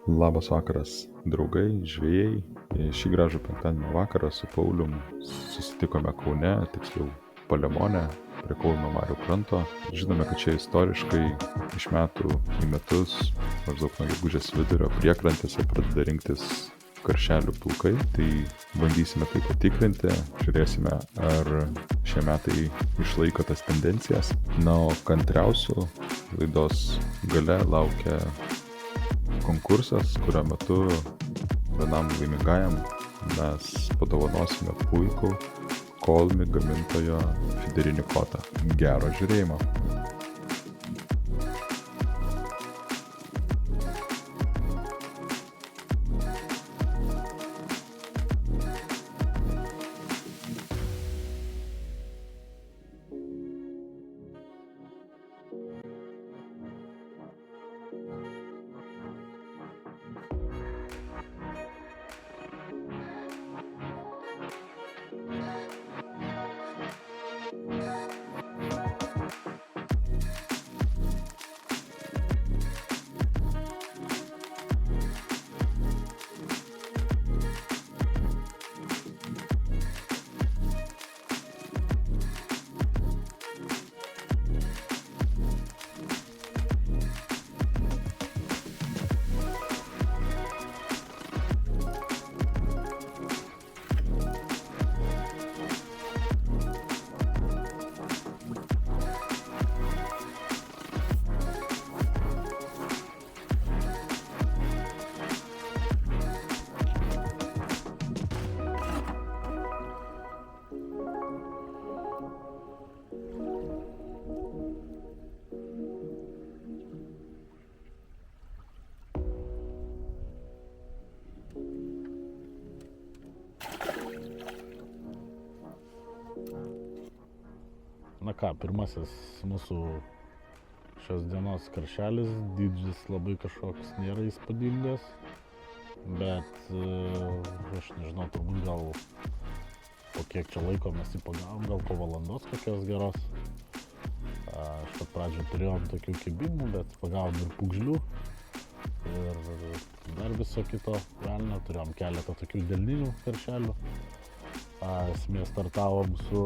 Labas vakaras, draugai, žvejai. Šį gražų penktadienio vakarą su Paulium susitikome Kaune, tiksliau Palemone, prie Kauno marių kranto. Žinome, kad čia istoriškai iš metų į metus, maždaug nuo gegužės vidurio, priekrantėse pradeda rinktis karšelių pulkai. Tai bandysime tai patikrinti, žiūrėsime, ar šie metai išlaiko tas tendencijas. Na, o kantriausių laidos gale laukia konkursas, kurio metu vienam laimingajam mes padovanosime puikų Kolmi gamintojo fiderinį kotą. Gero žiūrėjimo. Na ką, pirmasis mūsų šios dienos karšelis, dydžis labai kažkoks nėra įspūdingas, bet aš nežinau, turbūt gal po kiek čia laiko mes jį pagavom, gal po valandos kokios geros. Iš pat pradžio turėjom tokių kibimų, bet pagavom ir pūgžlių ir dar viso kito velnio, turėjom keletą tokių delninių karšelių. Esmė startavom su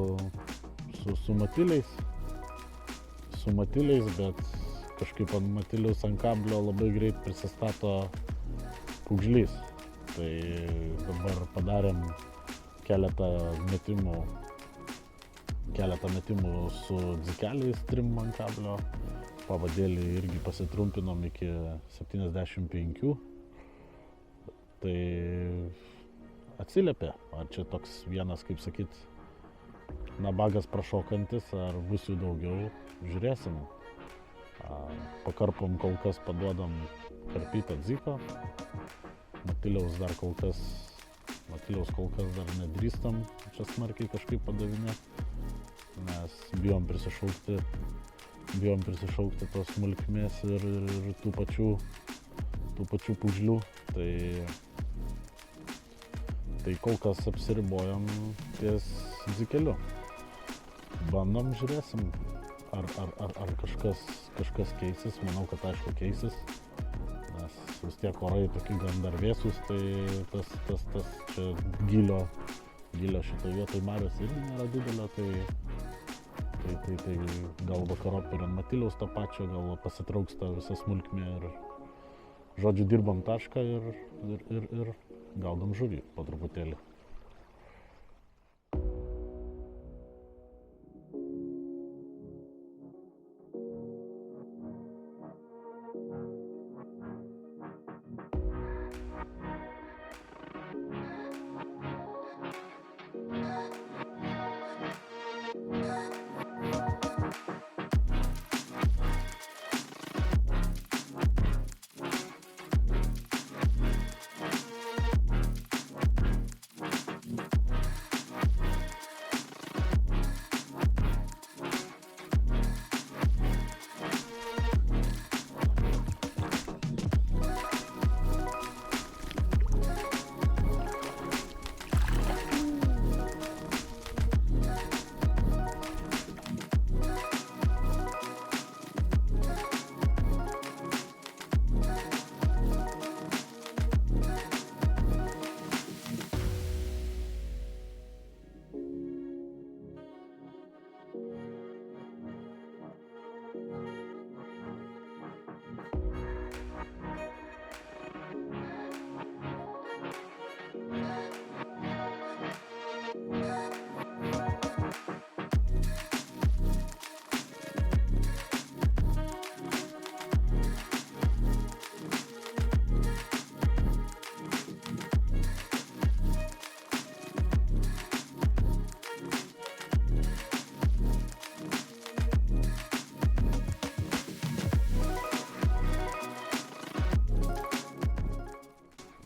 matiliais, bet kažkaip ant matilius ant kablio labai greit prisistato pūgžlys. Tai dabar padarėm keletą metimų su dzikeliais trim ant kablio. Pavadėlį irgi pasitrumpinom iki 75. Tai atsiliepė, ar čia toks vienas, kaip sakyt, nabagas prašokantis, ar bus jų daugiau, žiūrėsim. Pakarpom kol kas paduodam karpytą dziko. Matiliaus kol kas dar nedrįstam čia smarkiai kažkaip padavinėti, nes bijom prisišaukti tos smulkmės ir tų pačių pūgžlių. Tai kol kas apsiribojam ties dzikeliu. Bandom, žiūrėsim, ar kažkas keisis. Manau, kad aišku keisis, nes vis tiek orai tokie gan dar vėsūs, tai tas čia gylio šitoj vietoj marios irgi nėra didelio, tai gal vakarop ir ant matiliaus tą pačią, gal pasitrauks tą visą smulkmę ir žodžiu dirbam tašką ir gaudom žuvį po truputėlį.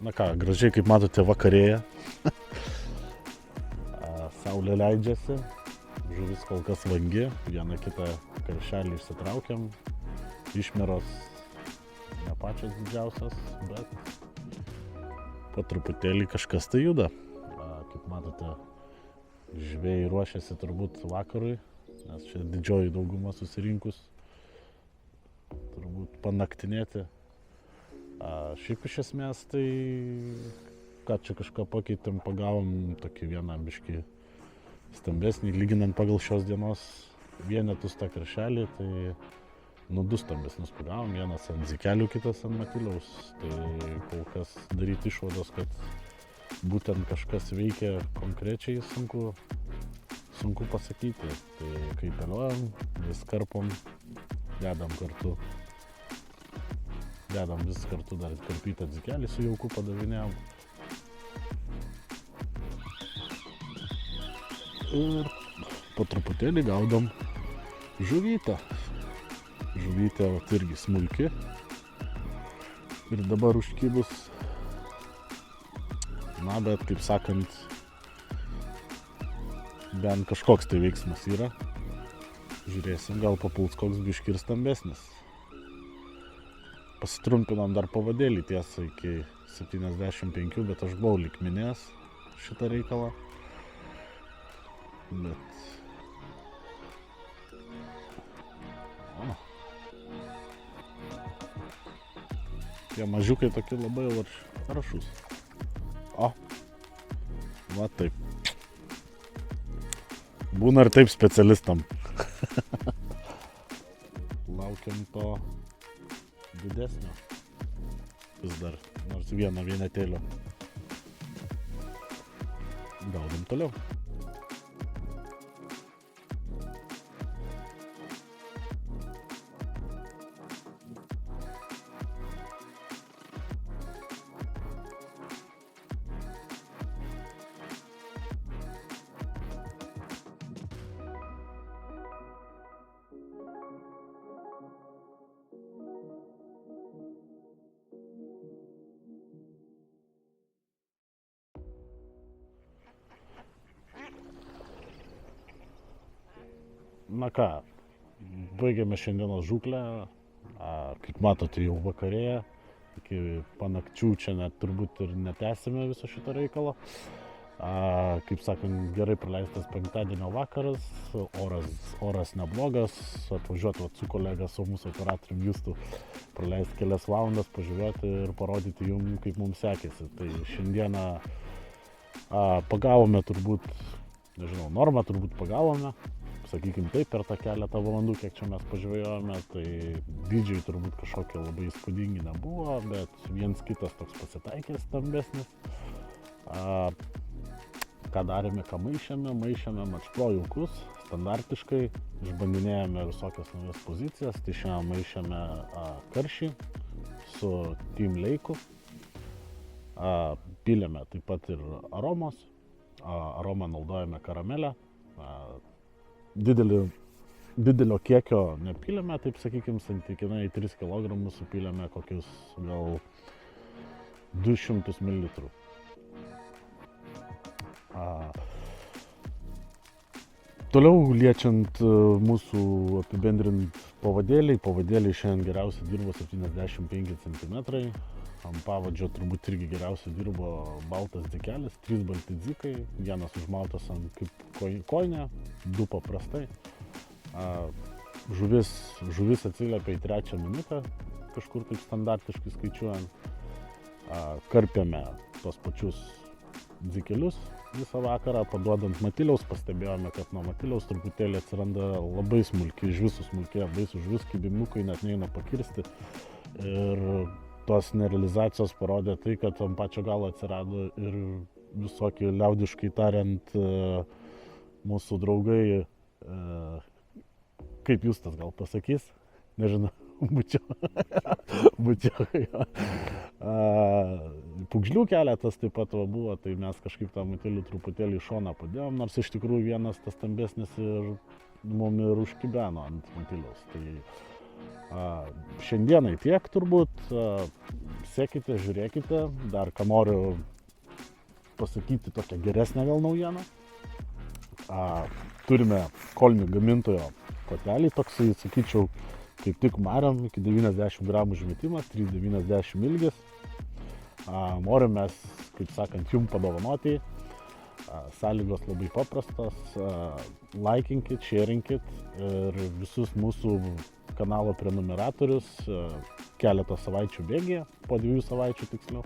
Na ką, gražiai kaip matote vakarėja. Saulė leidžiasi, žuvis kol kas vangi, vieną kitą karšelį išsitraukiam. Išmeros ne pačios didžiausios, bet po truputėlį kažkas tai juda. Kaip matote, žvejai ruošiasi turbūt vakarui, nes čia didžioji dauguma susirinkus turbūt panaktinėti. Šiaip iš esmės tai, ką čia kažką pakeitėm, pagavom tokį vieną biškį stambesnį, lyginant pagal šios dienos vienetus tą karšelį, tai du stambesnius pagavom, vienas ant zikelių, kitas ant matiliaus. Tai kol kas daryti išvados, kad būtent kažkas veikia konkrečiai, sunku pasakyti. Tai kai peliojam, vis karpom, dedam vis kartu dar karpytą dzikelį su jauku padavinėjom. Ir po truputėlį gaudom žuvytę. Žuvytė irgi smulki. Ir dabar užkibus. Na, bet kaip sakant, bent kažkoks tai veiksmas yra. Žiūrėsim, gal papuls koks biškį ir stambesnis. Pasitrumpinom dar pavadėlį tiesą iki 75, bet aš buvau lyg minėjęs šitą reikalą. Bet... Tie mažiukai tokie labai rašus. Va taip. Būna ir taip specialistam. Laukiam to didesnio. Vis dar, nors vieno vienetėlio. Gaudom toliau. Na ką, baigėme šiandienos žūklę, kaip matote jau vakarėja, iki panakčių čia net turbūt ir netęsime viso šito reikalo. Kaip sakant, gerai praleistas penktadienio vakaras, oras neblogas, atvažiuoti su kolega, su mūsų operatorium Justu, praleisti kelias valandas, pažiūrėti ir parodyti jums, kaip mums sekėsi. Tai šiandieną pagavome turbūt, nežinau, normą turbūt pagavome. Sakykime taip, per tą keletą valandų, kiek čia mes pažvejojome, tai dydžiai turbūt kažkokie labai įspūdingi nebuvo, bet viens kitas toks pasitaikė stambesnis. Ką darėme, ką maišėme mačplojukus, standartiškai, išbandinėjome visokias naujas pozicijas, tai šiandien maišėme karšį su Team Leiku, pylėme taip pat ir aromos, aromą naudojame karamelę. Didelio kiekio nepylėme, taip sakykime, santykinai 3 kg supylėme kokius gal 200 ml. Toliau liečiant mūsų apibendrint pavadėliai šiandien geriausiai dirbo 75 cm. Ant pavadžio turbūt irgi geriausiai dirbo baltas dzikelis, 3 balti dzikai, vienas užmautas ant kaip koinė, 2 paprastai. Žuvis atsiliepė į 3 minutę, kažkur taip standartiškai skaičiuojant. Karpėme tos pačius dzikelius visą vakarą, paduodant matiliaus, pastebėjome, kad nuo matiliaus truputėlį atsiranda labai smulki, iš visų smulkėja baisų žuvis, kibimukai net neina pakirsti. Ir tos nerealizacijos parodė tai, kad ant pačio galo atsirado ir visokie, liaudiškai tariant, mūsų draugai, kaip Justas gal pasakys, nežinau, bučiau. Pugžlių keletas taip pat buvo, tai mes kažkaip tą matilių truputėlį į šoną padėjom, nors iš tikrųjų vienas tas stambesnis ir mum ir užkibeno ant matiliaus. Tai Šiandienai tiek turbūt, sekite, žiūrėkite, dar ką noriu pasakyti tokią geresnę vėl naujieną. Turime kolinių gamintojo kotelį, toksai, sakyčiau, kaip tik mariam, iki 90 gramų užmetimas, 3,90 ilgis. Norim mes, kaip sakant, jums padovanoti. Sąlygos labai paprastos, laikinkit, sharingit ir visus mūsų kanalo prenumeratorius keletą savaičių bėgyje, po 2 savaičių tiksliau,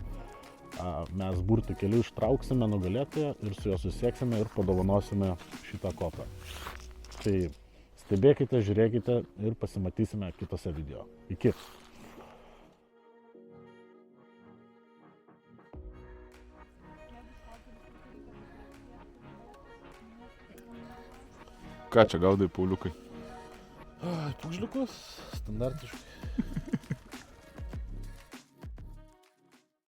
mes burtų keliu ištrauksime nugalėtoją ir su juo susieksime ir padovanosime šitą kopą. Tai stebėkite, žiūrėkite ir pasimatysime kitose video. Iki. Ką čia gaudai, Pauliukai? Pūžliukus, standartiškai.